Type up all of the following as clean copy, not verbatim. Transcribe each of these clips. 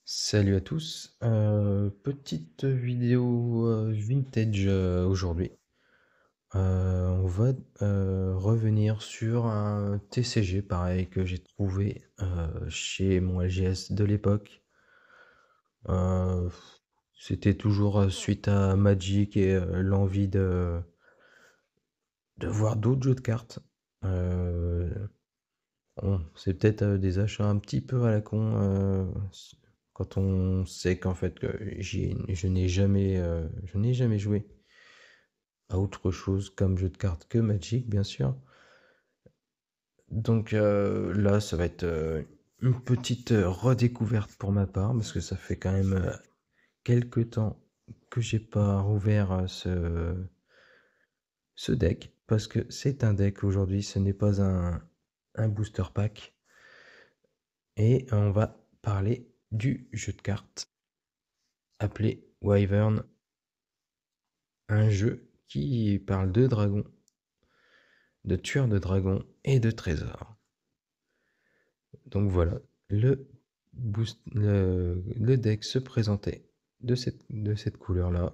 Salut à tous, petite vidéo vintage aujourd'hui. On va revenir sur un TCG pareil que j'ai trouvé chez mon LGS de l'époque. Euh, C'était toujours suite à Magic et l'envie de voir d'autres jeux de cartes. Euh, bon, c'est peut-être des achats un petit peu à la con quand on sait qu'en fait que je n'ai jamais joué à autre chose comme jeu de cartes que Magic, bien sûr. Donc là, ça va être une petite redécouverte pour ma part parce que ça fait quand même quelques temps que j'ai pas rouvert ce deck parce que c'est un deck aujourd'hui, ce n'est pas un booster pack. Et on va parler du jeu de cartes appelé Wyvern, un jeu qui parle de dragons, de tueurs de dragons et de trésors. Donc voilà, le deck se présentait de cette couleur-là.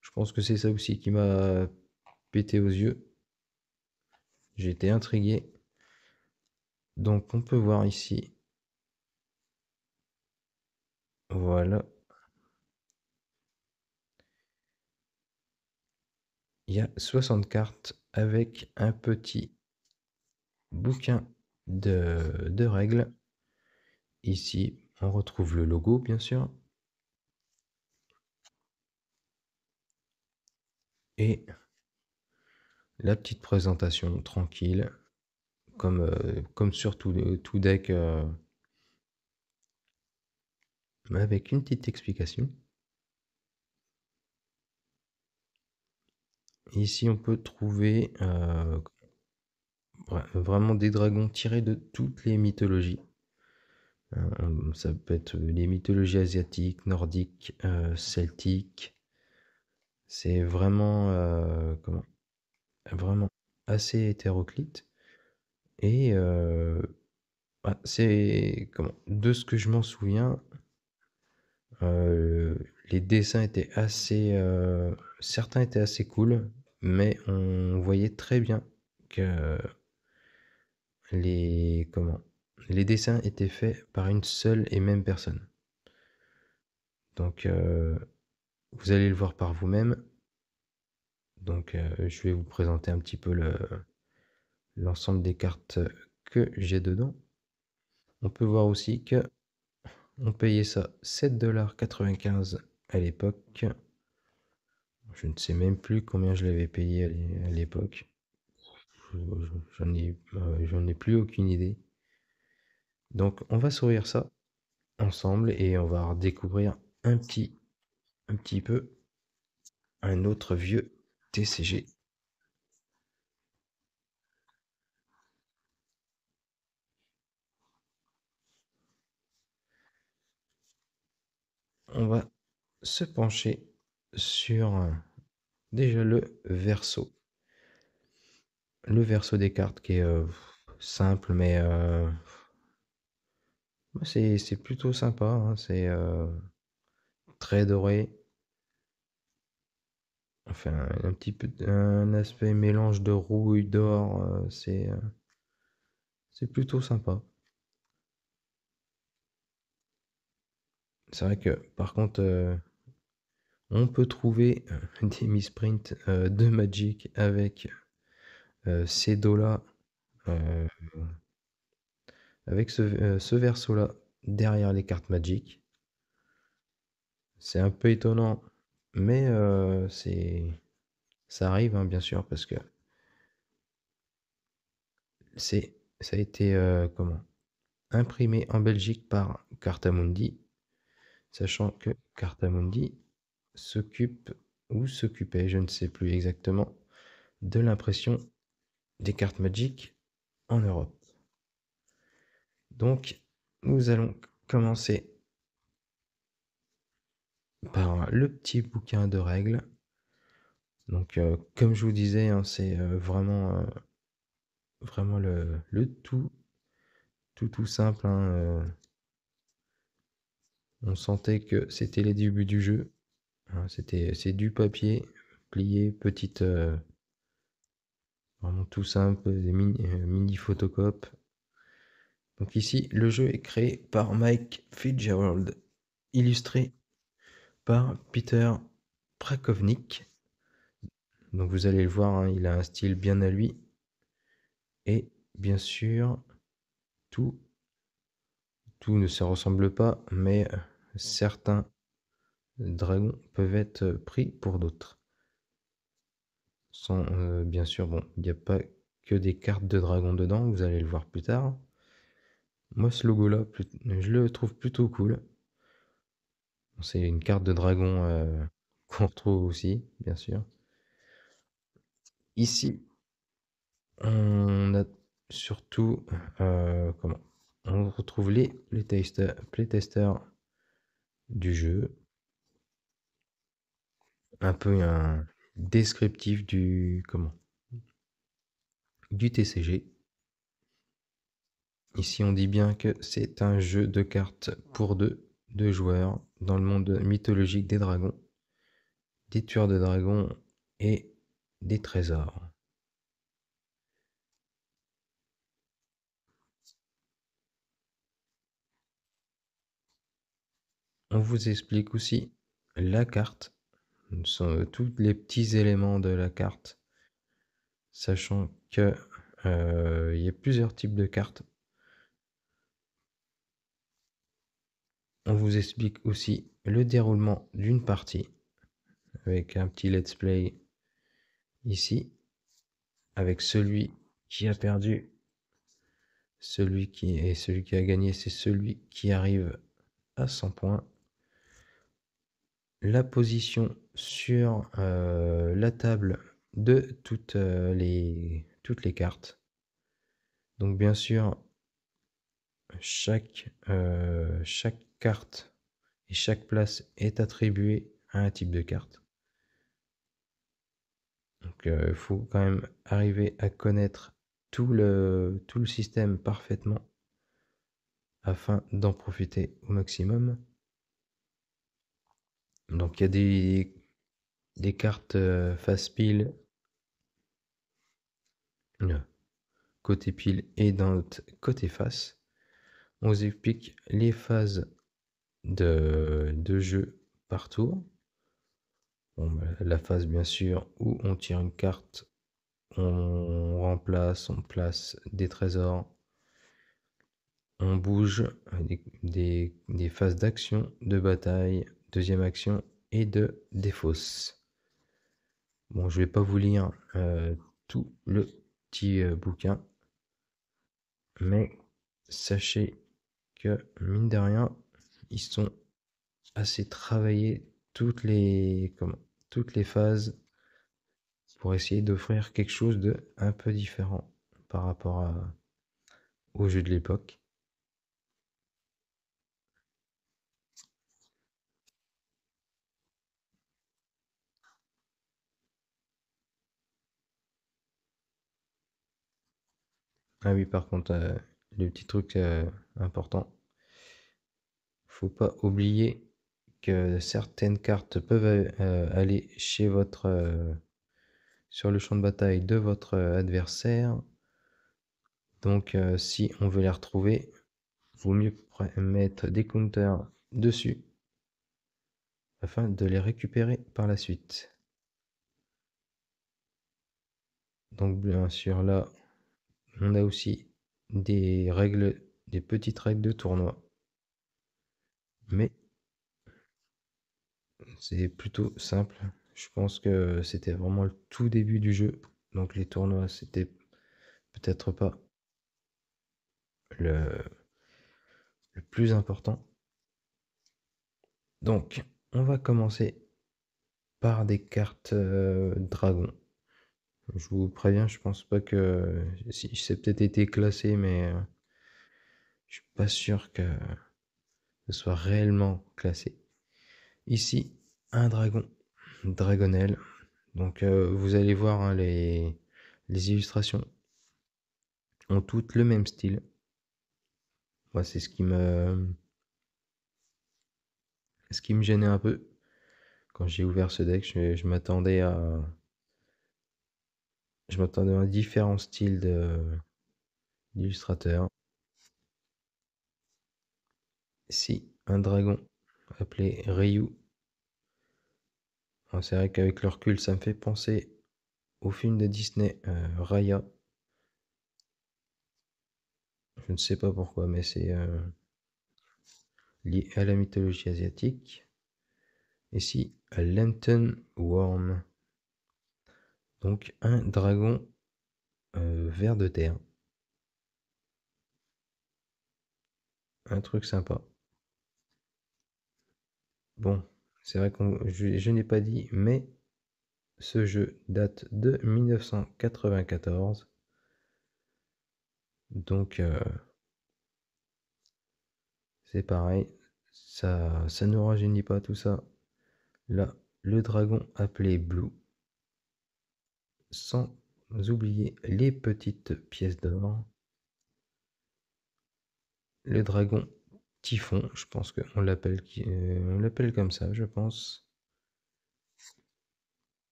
Je pense que c'est ça aussi qui m'a pété aux yeux. J'ai été intrigué. Donc on peut voir ici, voilà, il y a 60 cartes avec un petit bouquin de règles. Ici, on retrouve le logo, bien sûr, et la petite présentation tranquille, comme sur tout deck, avec une petite explication. Ici, on peut trouver vraiment des dragons tirés de toutes les mythologies. Ça peut être les mythologies asiatiques, nordiques, celtiques. C'est vraiment, vraiment assez hétéroclite. Et c'est de ce que je m'en souviens, euh, les dessins étaient certains étaient assez cool, mais on voyait très bien que les dessins étaient faits par une seule et même personne. Donc, vous allez le voir par vous-même. Donc, je vais vous présenter un petit peu l'ensemble des cartes que j'ai dedans. On peut voir aussi que on payait ça 7,95 $ à l'époque. Je ne sais même plus combien je l'avais payé à l'époque. J'en ai plus aucune idée. Donc on va s'ouvrir ça ensemble et on va redécouvrir un petit peu un autre vieux TCG. On va se pencher sur déjà le verso. Le verso des cartes qui est simple mais c'est plutôt sympa, hein. C'est très doré. Enfin, un petit peu un aspect mélange de rouille, d'or, c'est plutôt sympa. C'est vrai que par contre, on peut trouver des misprints de Magic avec ces dos-là, euh, avec ce verso-là derrière les cartes Magic. C'est un peu étonnant, mais ça arrive, hein, bien sûr, parce que ça a été imprimé en Belgique par Cartamundi, sachant que Cartamundi s'occupe ou s'occupait, je ne sais plus exactement, de l'impression des cartes Magic en Europe. Donc, nous allons commencer par le petit bouquin de règles. Donc, comme je vous disais, hein, c'est vraiment le tout simple, hein, On sentait que c'était les débuts du jeu. Hein, c'est du papier plié, petite, vraiment tout simple, des mini photocopies. Donc ici, le jeu est créé par Mike Fitzgerald, illustré par Peter Prakovnik. Donc vous allez le voir, hein, il a un style bien à lui. Et bien sûr, tout, tout ne se ressemble pas, mais certains dragons peuvent être pris pour d'autres. Sans, bien sûr, bon, il n'y a pas que des cartes de dragons dedans, vous allez le voir plus tard. Moi, ce logo-là, je le trouve plutôt cool. C'est une carte de dragon qu'on retrouve aussi, bien sûr. Ici, on a surtout, comment? On retrouve les playtesters du jeu, un peu un descriptif du, comment? Du TCG. Ici, on dit bien que c'est un jeu de cartes pour deux joueurs dans le monde mythologique des dragons, des tueurs de dragons et des trésors. On vous explique aussi la carte, tous les petits éléments de la carte, sachant que il y a plusieurs types de cartes. On vous explique aussi le déroulement d'une partie avec un petit let's play ici, avec celui qui a perdu, celui qui a gagné, c'est celui qui arrive à 100 points. La position sur la table de toutes les cartes. Donc bien sûr, chaque carte et chaque place est attribuée à un type de carte. Donc il faut quand même arriver à connaître tout le système parfaitement afin d'en profiter au maximum. Donc il y a des cartes face pile, côté pile et d'un autre côté face. On vous explique les phases de jeu par tour. Bon, bah, la phase bien sûr où on tire une carte, on remplace, on place des trésors, on bouge, des phases d'action, de bataille, deuxième action et de défausse. Bon, je vais pas vous lire tout le petit bouquin, mais sachez que mine de rien, ils sont assez travaillés toutes les phases pour essayer d'offrir quelque chose de un peu différent par rapport au jeu de l'époque. Ah oui, par contre, le petit truc important, faut pas oublier que certaines cartes peuvent aller chez sur le champ de bataille de votre adversaire. Donc, si on veut les retrouver, vaut mieux mettre des counters dessus afin de les récupérer par la suite. Donc, bien sûr, là, on a aussi des petites règles de tournoi, mais c'est plutôt simple. Je pense que c'était vraiment le tout début du jeu, donc les tournois, c'était peut-être pas le, le plus important. Donc, on va commencer par des cartes dragon. Je vous préviens, je pense pas que si c'est peut-être été classé, mais je suis pas sûr que ce soit réellement classé. Ici, un dragon, Dragonel. Donc vous allez voir, hein, les illustrations ont toutes le même style. Moi, c'est ce qui me Ce qui me gênait un peu quand j'ai ouvert ce deck, je m'attendais à différents styles d'illustrateurs. Ici, un dragon appelé Ryu. C'est vrai qu'avec le recul, ça me fait penser au film de Disney, Raya. Je ne sais pas pourquoi, mais c'est lié à la mythologie asiatique. Ici, Lantern Worm. Donc un dragon ver de terre. Un truc sympa. Bon, c'est vrai que je n'ai pas dit, mais ce jeu date de 1994. Donc c'est pareil, ça ne rajeunit pas tout ça. Là, le dragon appelé Blue. Sans oublier les petites pièces d'or. Le dragon Typhon, je pense qu'on l'appelle comme ça, je pense.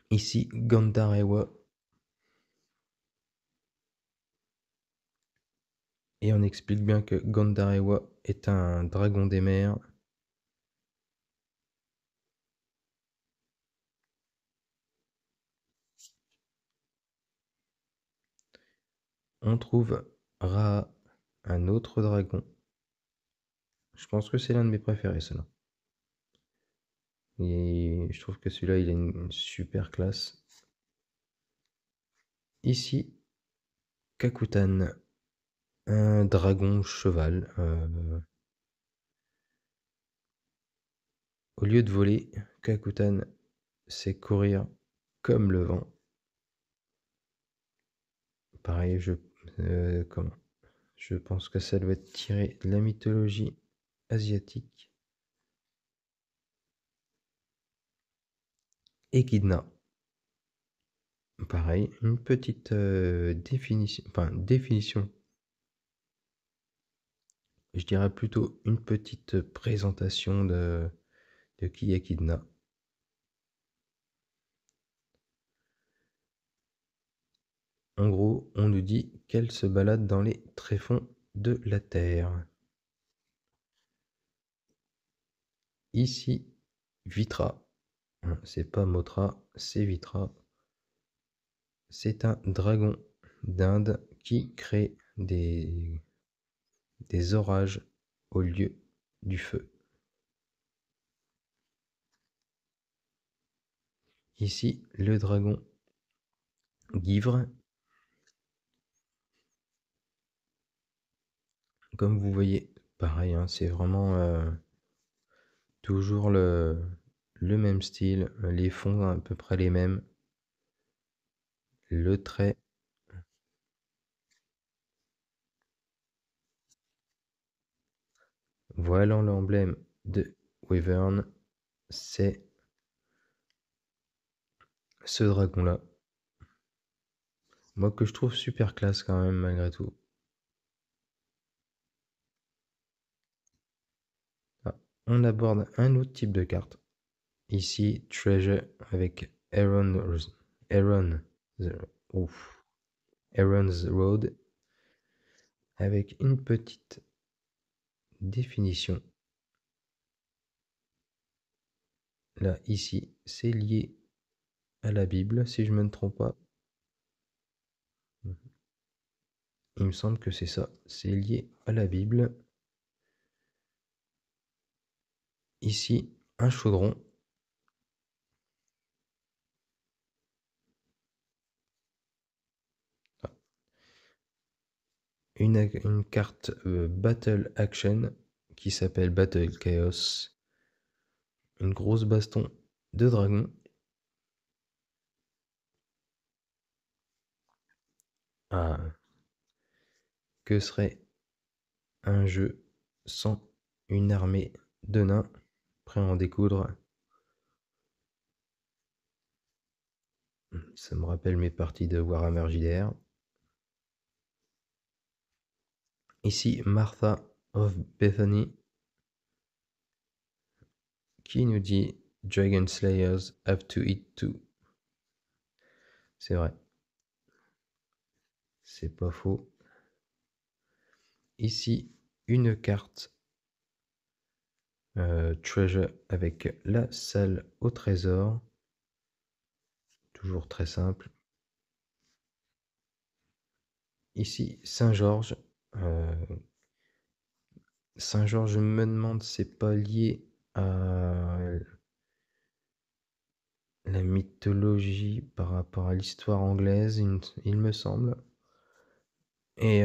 Ici, Gandarewa. Et on explique bien que Gandarewa est un dragon des mers. On trouve Ra, un autre dragon. Je pense que c'est l'un de mes préférés, celui-là. Et je trouve que celui-là, il a une super classe. Ici, Kakutan, un dragon cheval. Au lieu de voler, Kakutan sait courir comme le vent. Pareil, je pense que ça doit être tiré de la mythologie asiatique. Echidna. Pareil, une petite définition. Je dirais plutôt une petite présentation de qui est Echidna. En gros, on nous dit qu'elle se balade dans les tréfonds de la Terre. Ici, Vitra. C'est pas Motra, c'est Vitra. C'est un dragon d'Inde qui crée des orages au lieu du feu. Ici, le dragon Givre. Comme vous voyez, pareil, hein, c'est vraiment toujours le même style, les fonds à peu près les mêmes. Le trait. Voilà l'emblème de Wyvern, c'est ce dragon-là. Moi que je trouve super classe quand même malgré tout. Ah, on aborde un autre type de carte. Ici, Treasure avec Aaron's Road avec une petite définition. Là, ici, c'est lié à la Bible, si je ne me trompe pas. Il me semble que c'est ça, c'est lié à la Bible. Ici, un chaudron. Ah. Une carte Battle Action qui s'appelle Battle Chaos. Une grosse baston de dragon. Ah, que serait un jeu sans une armée de nains prêts à en découdre? Ça me rappelle mes parties de Warhammer JDR. Ici, Martha of Bethany, qui nous dit Dragon Slayers have to eat too. C'est vrai. C'est pas faux. Ici, une carte Treasure avec la salle au trésor. Toujours très simple. Ici, Saint-Georges. Saint-Georges, je me demande si c'est pas lié à la mythologie par rapport à l'histoire anglaise, il me semble. Et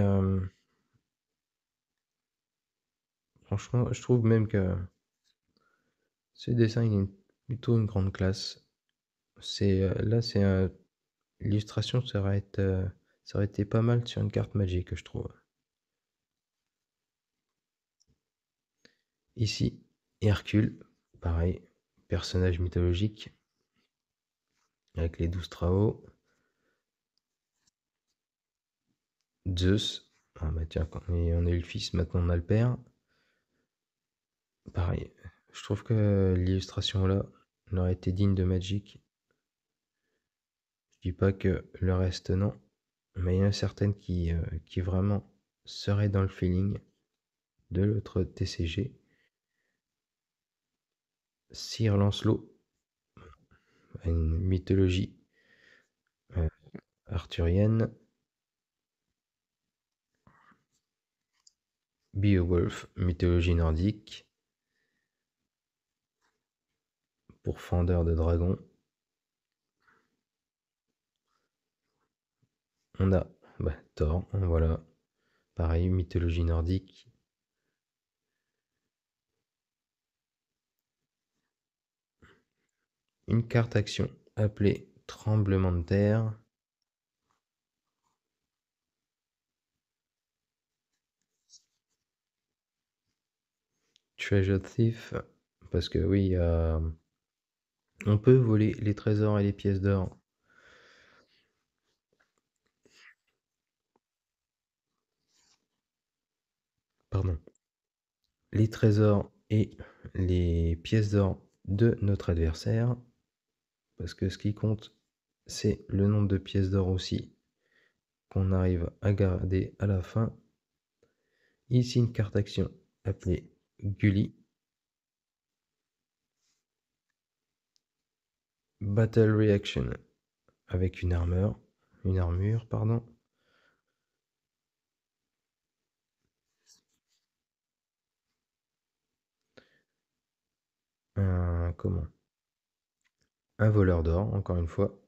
franchement, je trouve même que ce dessin, il est plutôt une grande classe. Là, l'illustration, ça aurait été pas mal sur une carte magique, je trouve. Ici, Hercule, pareil, personnage mythologique, avec les 12 travaux. Zeus, ah bah tiens, quand on a eu le fils, maintenant on a le père. Pareil, je trouve que l'illustration là, elle aurait été digne de Magic. Je dis pas que le reste non, mais il y en a certaines qui vraiment seraient dans le feeling de l'autre TCG. Sir Lancelot, une mythologie arthurienne. Beowulf, mythologie nordique. Pour fendeur de dragon. On a Thor, voilà. Pareil, mythologie nordique. Une carte action appelée Tremblement de terre. Treasure Thief, parce que oui, on peut voler les trésors et les pièces d'or. Pardon. Les trésors et les pièces d'or de notre adversaire. Parce que ce qui compte, c'est le nombre de pièces d'or aussi qu'on arrive à garder à la fin. Ici, une carte action appelée Gully. Battle Reaction avec une armure, pardon. Comment? Un voleur d'or, encore une fois.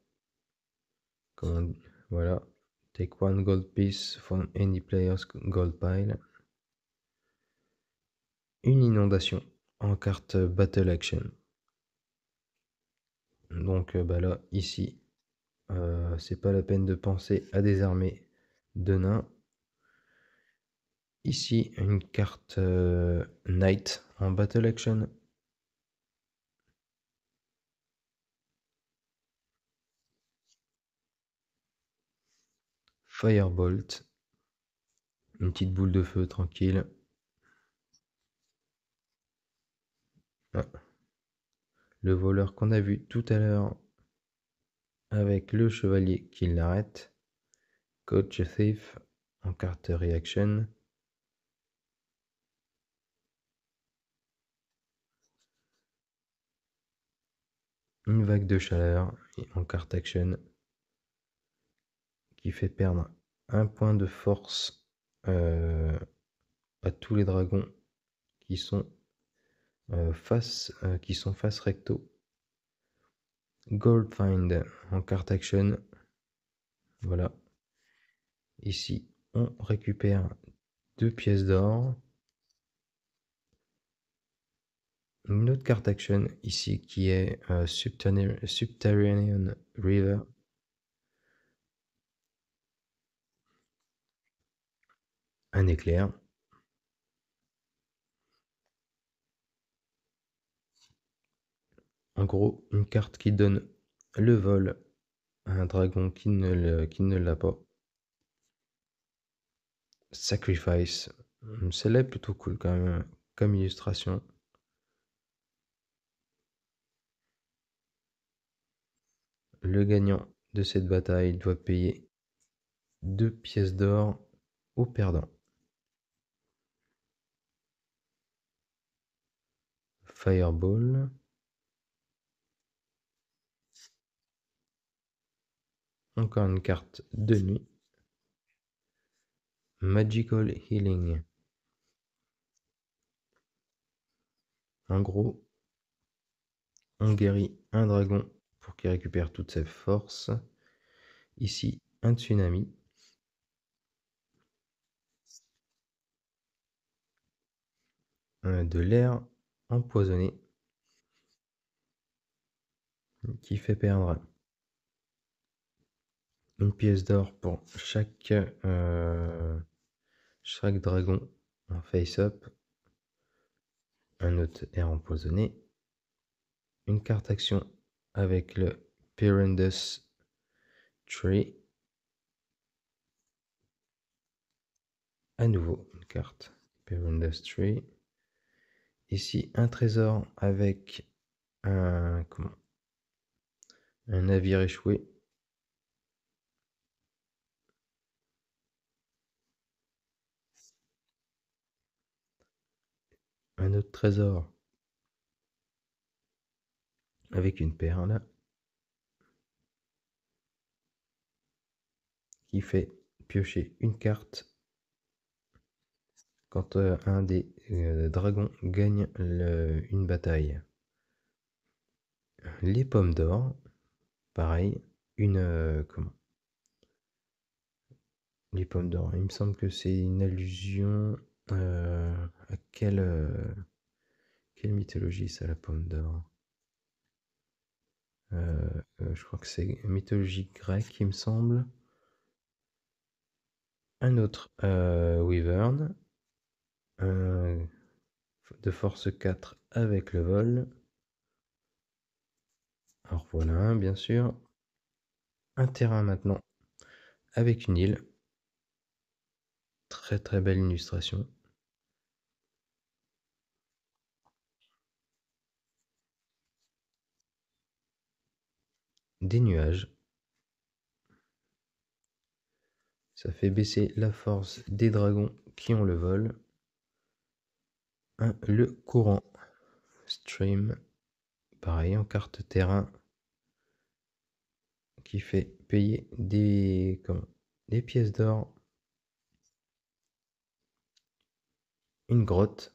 Voilà. Take one gold piece from any player's gold pile. Une inondation en carte Battle Action. Donc là, ici, c'est pas la peine de penser à des armées de nains. Ici, une carte Knight en Battle Action. Firebolt. Une petite boule de feu tranquille. Ah. Le voleur qu'on a vu tout à l'heure avec le chevalier qui l'arrête. Coach Thief en carte Reaction. Une vague de chaleur en carte Action qui fait perdre un point de force à tous les dragons qui sont face recto. Goldfind en carte Action. Voilà. Ici, on récupère 2 pièces d'or. Une autre carte action ici qui est Subterranean River. Un éclair. En gros, une carte qui donne le vol à un dragon qui ne l'a pas. Sacrifice. Celle-là est plutôt cool quand même comme illustration. le gagnant de cette bataille doit payer 2 pièces d'or au perdant. Fireball. Encore une carte de nuit. Magical Healing. En gros, on guérit un dragon pour qu'il récupère toutes ses forces. Ici, un tsunami. De l'air empoisonné qui fait perdre une pièce d'or pour chaque dragon en face-up. Un autre air empoisonné. Une carte action avec le Pyrrhundus Tree. À nouveau une carte Pyrrhundus Tree. Ici un trésor avec un navire échoué. Un autre trésor avec une perle qui fait piocher une carte quand un des dragons gagne une bataille. Les pommes d'or, pareil, les pommes d'or, il me semble que c'est une allusion à quelle mythologie ça, la pomme d'or? Je crois que c'est mythologie grecque, il me semble. Un autre Wyvern, de force 4 avec le vol. Alors voilà un, bien sûr. Un terrain maintenant avec une île. Très très belle illustration. Des nuages. Ça fait baisser la force des dragons qui ont le vol. Le courant. Stream. Pareil en carte terrain. Qui fait payer des pièces d'or. Une grotte.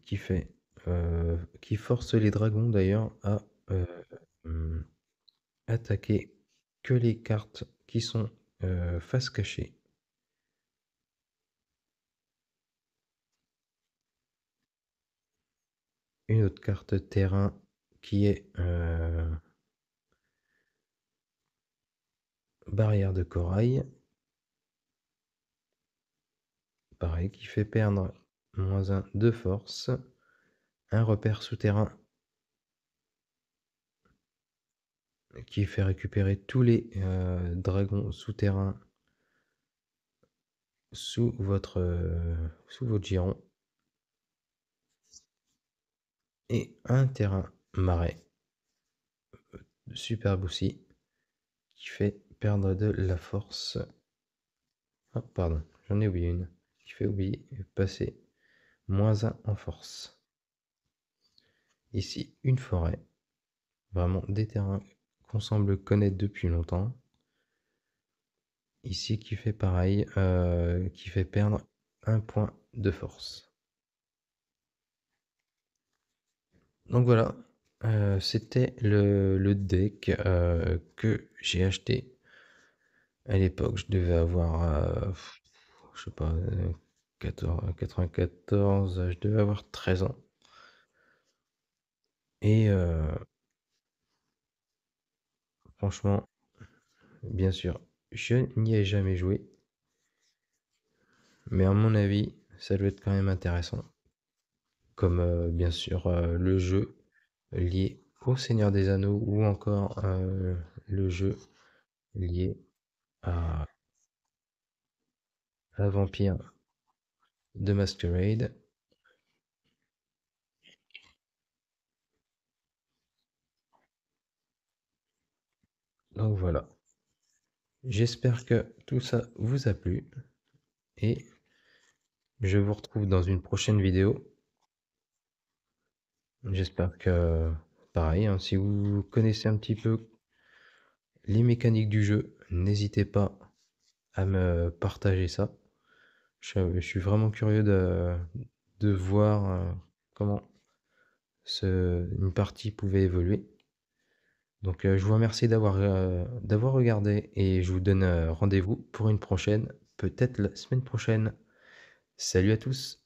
Qui force les dragons d'ailleurs à hum, attaquer que les cartes qui sont face cachée. Une autre carte terrain qui est barrière de corail. Pareil, qui fait perdre -1 de force. Un repère souterrain qui fait récupérer tous les dragons souterrains sous votre giron. Et un terrain marais, superbe aussi, qui fait perdre de la force. Ah, pardon, j'en ai oublié une, qui fait passer -1 en force. Ici, une forêt, vraiment des terrains qu'on semble connaître depuis longtemps. Ici, qui fait pareil, qui fait perdre 1 point de force. Donc voilà, c'était le deck que j'ai acheté à l'époque. Je devais avoir, je sais pas, 94, je devais avoir 13 ans. Et franchement, bien sûr, je n'y ai jamais joué, mais à mon avis, ça doit être quand même intéressant. Comme bien sûr le jeu lié au Seigneur des Anneaux ou encore le jeu lié à Vampire. The Masquerade. Donc voilà. J'espère que tout ça vous a plu et je vous retrouve dans une prochaine vidéo. J'espère que pareil, hein, si vous connaissez un petit peu les mécaniques du jeu, n'hésitez pas à me partager ça. Je suis vraiment curieux de voir comment une partie pouvait évoluer. Donc je vous remercie d'avoir regardé et je vous donne rendez-vous pour une prochaine, peut-être la semaine prochaine. Salut à tous!